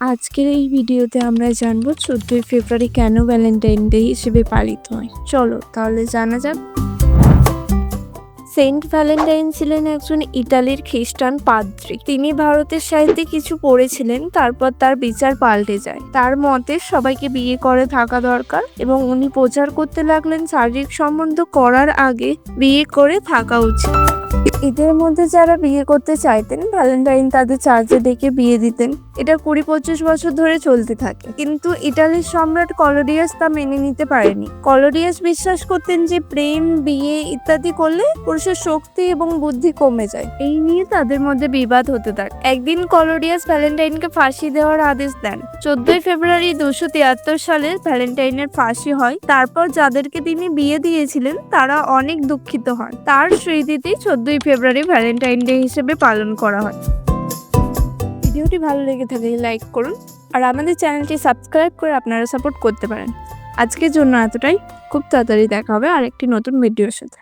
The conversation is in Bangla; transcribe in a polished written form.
আজকের এই ভিডিওতে আমরা জানবো 14ই ফেব্রুয়ারি কেন ভ্যালেন্টাইন ডে হিসেবে পালিত হয়। চলো তাহলে জানা যাক। সেন্ট ভ্যালেন্টাইন ছিলেন একজন ইতালির খ্রিস্টান পাদ্রী। তিনি ভারতের সাহিত্যে কিছু পড়েছিলেন, তারপর তার বিচার পাল্টে যায়। তার মতে সবাইকে বিয়ে করে থাকা দরকার এবং উনি প্রচার করতে লাগলেন শারীরিক সম্বন্ধ করার আগে বিয়ে করে থাকা উচিত। এদের মধ্যে যারা বিয়ে করতে চাইতেন, ভ্যালেন্টাইন তাদের চার্চে ডেকে বিয়ে দিতেন। এটা 20-25 বছর ধরে চলতে থাকে, কিন্তু ইটালির সম্রাট কলোডিয়াস তা মেনে নিতে পারেনি। কলোডিয়াস বিশ্বাস করতেন যে প্রেম, বিয়ে ইত্যাদি করলে পুরুষের শক্তি এবং বুদ্ধি কমে যায়। এই নিয়ে তাদের মধ্যে বিবাদ হতে থাকে। একদিন কলোডিয়াস ভ্যালেন্টাইনকে ফাঁসি দেওয়ার আদেশ দেন। 14ই ফেব্রুয়ারি 273 সালে ভ্যালেন্টাইনের ফাঁসি হয়। তারপর যাদেরকে তিনি বিয়ে দিয়েছিলেন তারা অনেক দুঃখিত হন। তার স্মৃতিতে 14ই ফেব্রুয়ারি ভ্যালেন্টাইন ডে হিসেবে পালন করা হয়। ভিডিওটি ভালো লেগে থাকলে লাইক করুন আর আমাদের চ্যানেলটি সাবস্ক্রাইব করে আপনারা সাপোর্ট করতে পারেন। আজকের জন্য এতটাই। খুব তাড়াতাড়ি দেখা হবে আরেকটি নতুন ভিডিওর সাথে।